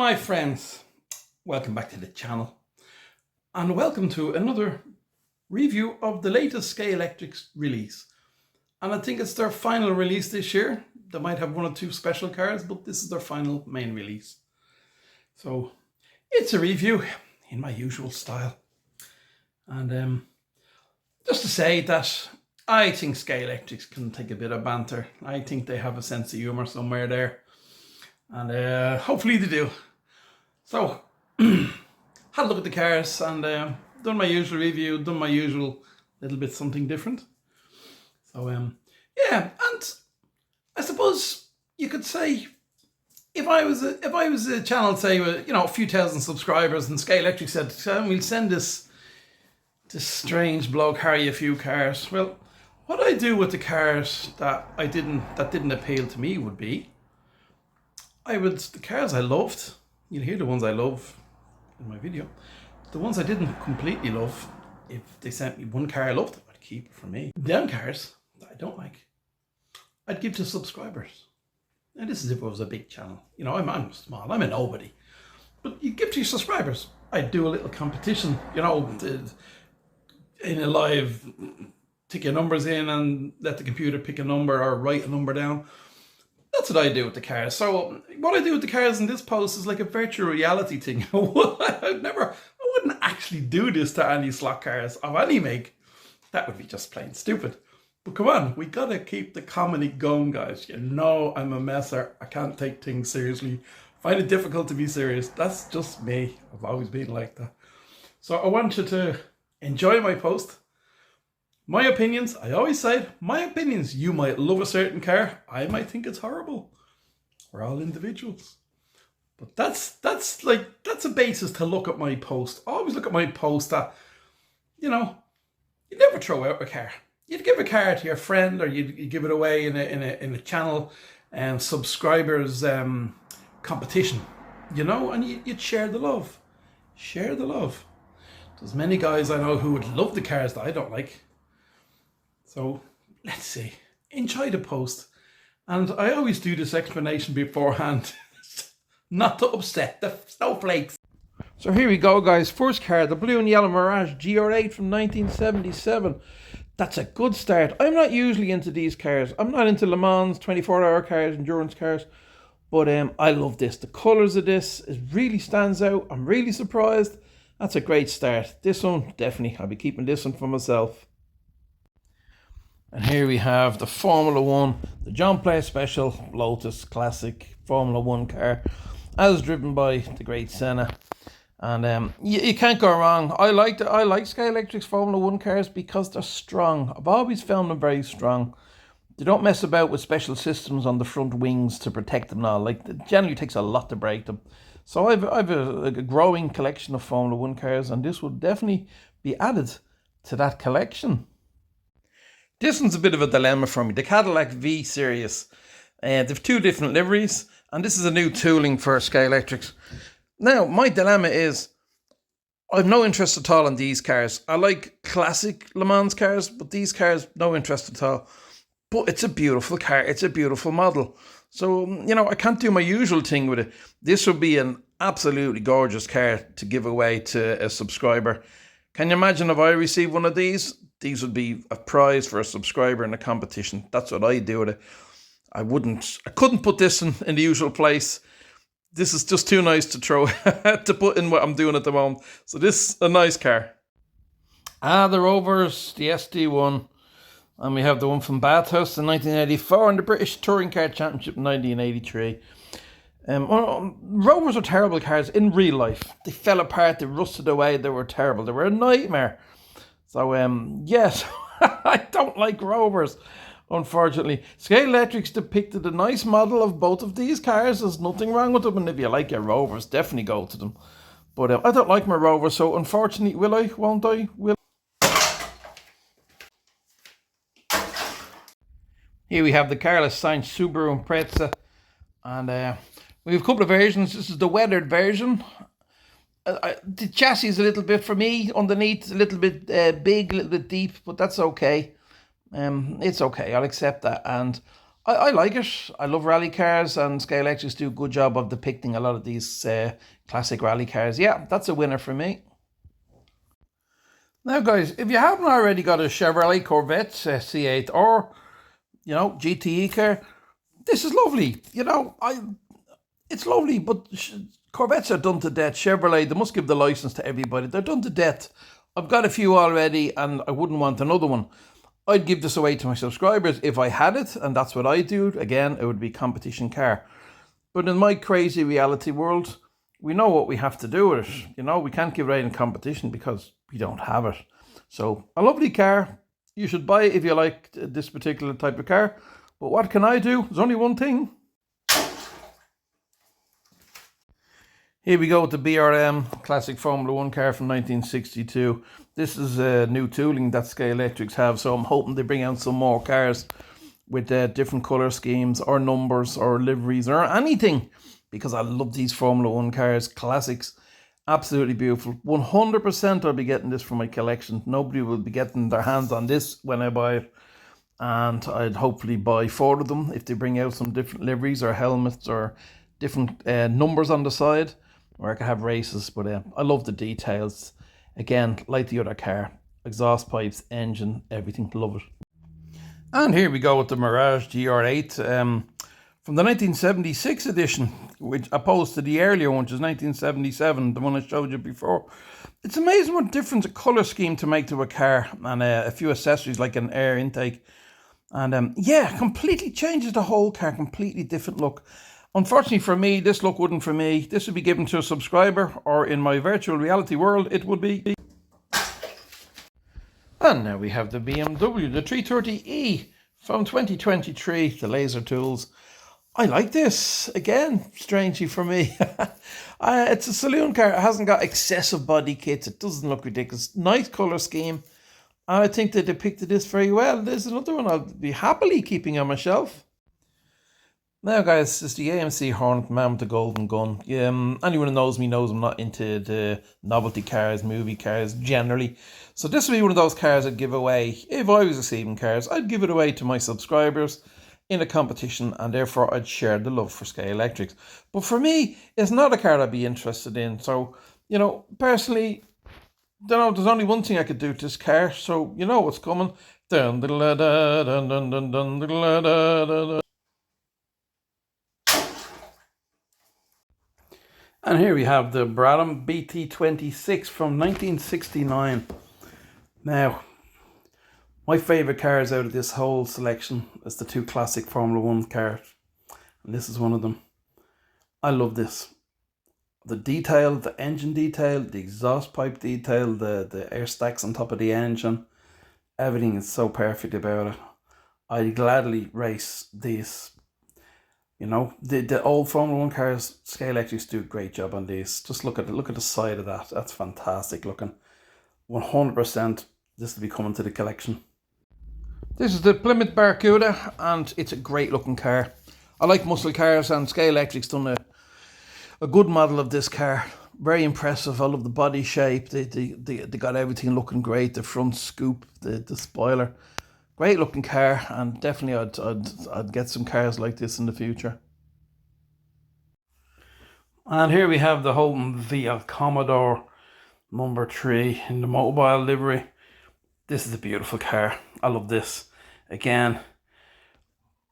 my friends, welcome back to the channel and welcome to another review of the latest Scalextric release. And I think it's their final release this year. They might have one or two special cars, but this is their final main release. So it's a review in my usual style. And just to say that I think Scalextric can take a bit of banter. I think they have a sense of humour somewhere there. And hopefully they do. So, had a look at the cars and done my usual review, done my usual little bit something different. So, yeah, and I suppose you could say if I was a channel, say, with, you know, a few thousand subscribers, and Scalextric said, we'll send this strange bloke Harry a few cars. Well, what I do with the cars that didn't appeal to me would be, the cars I loved, you'll hear the ones I love in my video. The ones I didn't completely love, if they sent me one car I loved, I'd keep it for me. Them cars that I don't like, I'd give to subscribers. Now this is if it was a big channel. You know, I'm small, I'm a nobody. But you give to your subscribers. I'd do a little competition, you know, in a live, tick your numbers in and let the computer pick a number or write a number down. That's what I do with the cars. So what I do with the cars in this post is like a virtual reality thing. I wouldn't actually do this to any slot cars of any make. That would be just plain stupid. But come on, we gotta keep the comedy going, guys. You know I'm a messer. I can't take things seriously. I find it difficult to be serious. That's just me. I've always been like that. So I want you to enjoy my post. My opinions, I always say it, my opinions. You might love a certain car, I might think it's horrible. We're all individuals. But that's a basis to look at my post. Always look at my post that, you know, you never throw out a car. You'd give a car to your friend, or you'd give it away in a channel and subscribers competition, you know, and you'd share the love. Share the love. There's many guys I know who would love the cars that I don't like. So let's see, enjoy the post. And I always do this explanation beforehand, not to upset the snowflakes. So here we go, guys. First car, the blue and yellow Mirage GR8 from 1977. That's a good start. I'm not usually into these cars. I'm not into Le Mans, 24-hour cars, endurance cars. But I love this. The colours of this really stands out. I'm really surprised. That's a great start. This one, definitely, I'll be keeping this one for myself. And here we have the Formula 1, the John Player Special Lotus Classic Formula 1 car, as driven by the great Senna. And you can't go wrong. I like Scalextric's Formula 1 cars because they're strong. I've always found them very strong. They don't mess about with special systems on the front wings to protect them and all. Like, it generally takes a lot to break them. So I've a growing collection of Formula 1 cars, and this will definitely be added to that collection. This one's a bit of a dilemma for me. The Cadillac V Series. They've two different liveries, and this is a new tooling for Scalextric. Now, my dilemma is, I've no interest at all in these cars. I like classic Le Mans cars, but these cars, no interest at all. But it's a beautiful car. It's a beautiful model. So, you know, I can't do my usual thing with it. This would be an absolutely gorgeous car to give away to a subscriber. Can you imagine if I received one of these? These would be a prize for a subscriber in a competition. That's what I do with it. I couldn't put this in the usual place. This is just too nice to throw, to put in what I'm doing at the moment. So this is a nice car. The Rovers, the SD1. And we have the one from Bathurst in 1984 and the British Touring Car Championship in 1983. Rovers are terrible cars in real life. They fell apart, they rusted away, they were terrible. They were a nightmare. So, yes, I don't like Rovers, unfortunately. Scalextric depicted a nice model of both of these cars. There's nothing wrong with them, and if you like your Rovers, definitely go to them. But I don't like my Rovers, so unfortunately, will I, won't I, will. Here we have the Carlos Sainz Subaru Impreza, and we have a couple of versions. This is the weathered version. The chassis is a little bit, for me, underneath, a little bit big, a little bit deep, but that's okay. It's okay, I'll accept that. And I like it. I love rally cars, and Scalextric do a good job of depicting a lot of these classic rally cars. Yeah, that's a winner for me. Now, guys, if you haven't already got a Chevrolet Corvette C8 or, GTE car, this is lovely. It's lovely, but Corvettes are done to death. Chevrolet, they must give the license to everybody. They're done to death. I've got a few already, and I wouldn't want another one. I'd give this away to my subscribers if I had it, and that's what I do. Again, it would be competition car. But in my crazy reality world, we know what we have to do with it. We can't give it away in competition because we don't have it. So, a lovely car. You should buy it if you like this particular type of car. But what can I do? There's only one thing. Here we go with the BRM classic Formula 1 car from 1962. This is new tooling that Scalextric have, so I'm hoping they bring out some more cars with different colour schemes or numbers or liveries or anything, because I love these Formula 1 cars, classics, absolutely beautiful. 100% I'll be getting this for my collection. Nobody will be getting their hands on this when I buy it, and I'd hopefully buy 4 of them if they bring out some different liveries or helmets or different numbers on the side, where I could have races. But I love the details. Again, like the other car, exhaust pipes, engine, everything, love it. And here we go with the Mirage GR8 from the 1976 edition, which opposed to the earlier one, which is 1977, the one I showed you before. It's amazing what difference a colour scheme to make to a car, and a few accessories like an air intake. And yeah, completely changes the whole car, completely different look. Unfortunately for me, this look wouldn't for me. This would be given to a subscriber, or in my virtual reality world, it would be. And now we have the BMW, the 330e from 2023, the laser tools. I like this, again, strangely for me. It's a saloon car. It hasn't got excessive body kits. It doesn't look ridiculous. Nice colour scheme. And I think they depicted this very well. There's another one I'll be happily keeping on my shelf. Now, guys, it's the AMC Hornet Man with the golden gun. Anyone who knows me knows I'm not into the novelty cars, movie cars generally. So this would be one of those cars I'd give away. If I was receiving cars, I'd give it away to my subscribers in a competition, and therefore I'd share the love for Scalextric. But for me, it's not a car I'd be interested in. So, personally, there's only one thing I could do to this car. So, you know what's coming. Dun, dun, dun, dun, dun, dun, dun, dun, dun, dun. And here we have the Brabham BT26 from 1969. Now, my favourite cars out of this whole selection is the 2 classic Formula 1 cars. And this is one of them. I love this. The detail, the engine detail, the exhaust pipe detail, the air stacks on top of the engine. Everything is so perfect about it. I'd gladly race these. The old Formula 1 cars, Scalextric do a great job on these. Just look at the side of that. That's fantastic looking. 100% this will be coming to the collection. This is the Plymouth Barracuda, and it's a great looking car. I like muscle cars, and Scalextric's done a good model of this car. Very impressive. I love the body shape. They got everything looking great. The front scoop, the spoiler. Great looking car, and definitely I'd get some cars like this in the future. And here we have the Holden VL Commodore number 3 in the mobile livery. This is a beautiful car. I love this. Again,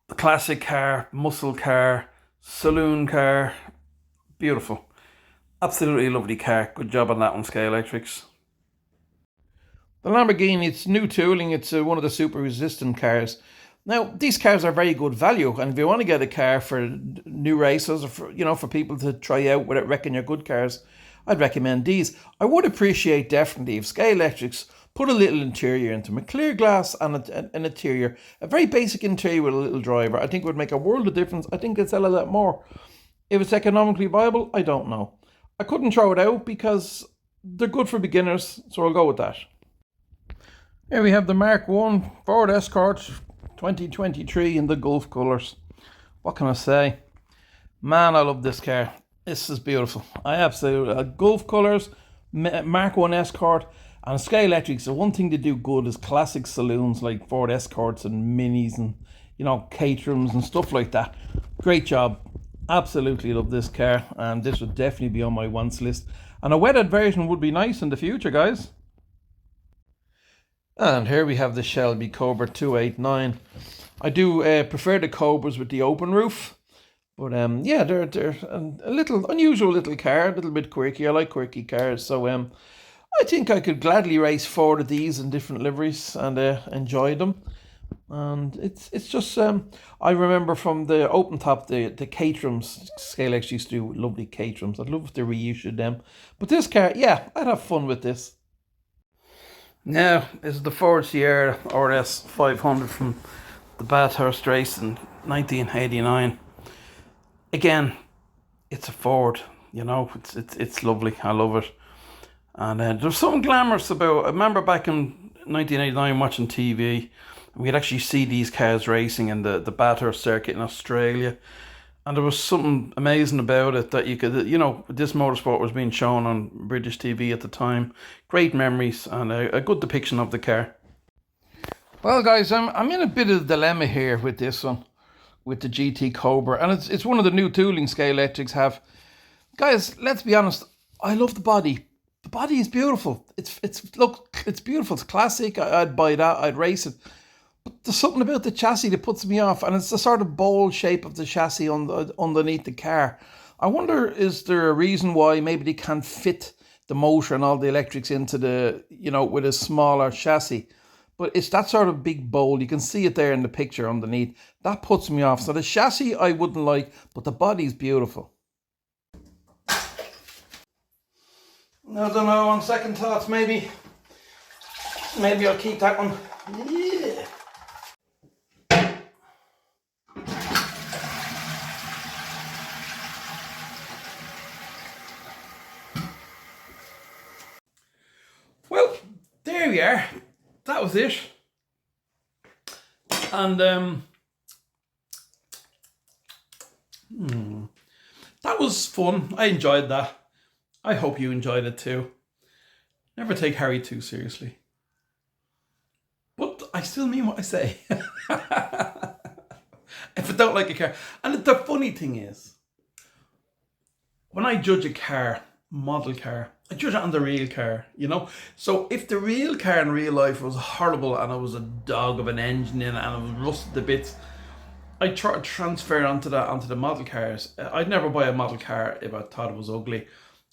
the classic car, muscle car, saloon car. Beautiful. Absolutely lovely car. Good job on that one, Scalextric. The Lamborghini, it's new tooling. It's one of the super resistant cars. Now, these cars are very good value, and if you want to get a car for new racers, or for people to try out without wrecking your good cars, I'd recommend these. I would appreciate definitely if Scalextric put a little interior into them, a clear glass and an interior, a very basic interior with a little driver. I think it would make a world of difference. I think they'd sell a lot more. If it's economically viable, I don't know. I couldn't throw it out because they're good for beginners, so I'll go with that. Here we have the Mark 1 Ford Escort 2023 in the Gulf colours. What can I say? Man, I love this car. This is beautiful. I absolutely Gulf colours, Mark 1 Escort, and Scalextric. So one thing they do good is classic saloons like Ford Escorts and Minis, and you know, caterums and stuff like that. Great job. Absolutely love this car, and this would definitely be on my wants list. And a wetted version would be nice in the future, guys. And here we have the Shelby Cobra 289. I do prefer the Cobras with the open roof. But yeah, they're a little unusual little car, a little bit quirky. I like quirky cars, so I think I could gladly race 4 of these in different liveries and enjoy them. And it's just I remember from the open top the caterums. Scalextric used to do lovely caterums. I'd love if they reissued them. But this car, yeah, I'd have fun with this. Now, this is the Ford Sierra RS 500 from the Bathurst race in 1989. Again, it's a Ford, you know, it's lovely. I love it. And there's something glamorous about, I remember back in 1989 watching TV, we'd actually see these cars racing in the Bathurst circuit in Australia. And there was something amazing about it that you could, you know, this motorsport was being shown on British TV at the time. Great memories and a good depiction of the car. Well, guys, I'm in a bit of a dilemma here with this one, with the GT Cobra. And it's one of the new tooling Scalextrics have. Guys, let's be honest, I love the body. The body is beautiful. It's beautiful. It's classic. I'd buy that. I'd race it. But there's something about the chassis that puts me off, and it's the sort of bowl shape of the chassis underneath the car. I wonder, is there a reason why maybe they can't fit the motor and all the electrics into the, you know, with a smaller chassis? But it's that sort of big bowl. You can see it there in the picture underneath. That puts me off. So the chassis I wouldn't like, but the body's beautiful. I don't know, on second thoughts, maybe I'll keep that one. Yeah. Well, there we are. That was it. And that was fun. I enjoyed that. I hope you enjoyed it too. Never take Harry too seriously. But I still mean what I say. If I don't like a car. And the funny thing is, when I judge a car, model car, I judge it on the real car, you know? So if the real car in real life was horrible and it was a dog of an engine in it and it was rusted to bits, I'd try to transfer onto the model cars. I'd never buy a model car if I thought it was ugly.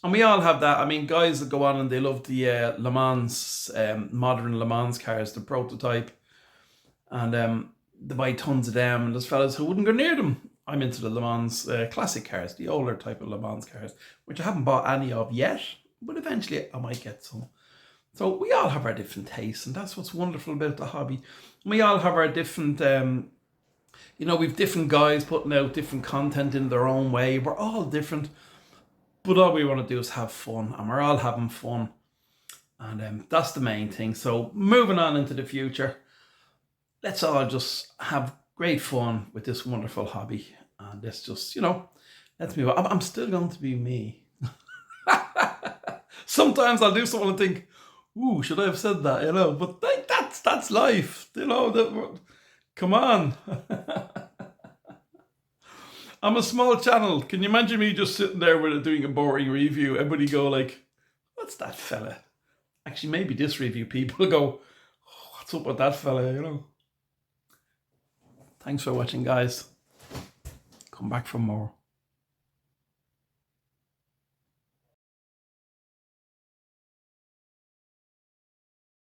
And we all have that. I mean, guys that go on and they love the Le Mans, modern Le Mans cars, the prototype. And they buy tons of them. And there's fellas who wouldn't go near them. I'm into the Le Mans classic cars, the older type of Le Mans cars, which I haven't bought any of yet. But eventually I might get some. So we all have our different tastes. And that's what's wonderful about the hobby. We all have our different... you know, we've different guys putting out different content in their own way. We're all different. But all we want to do is have fun, and we're all having fun. And that's the main thing. So moving on into the future, let's all just have great fun with this wonderful hobby. And let's just, you know, let's move on. I'm still going to be me. Sometimes I'll do something and think, ooh, should I have said that, you know? But that's life, you know. Come on. I'm a small channel. Can you imagine me just sitting there with doing a boring review? Everybody go like, what's that fella? Actually, maybe this review people go, oh, what's up with that fella, you know? Thanks for watching, guys. Come back for more.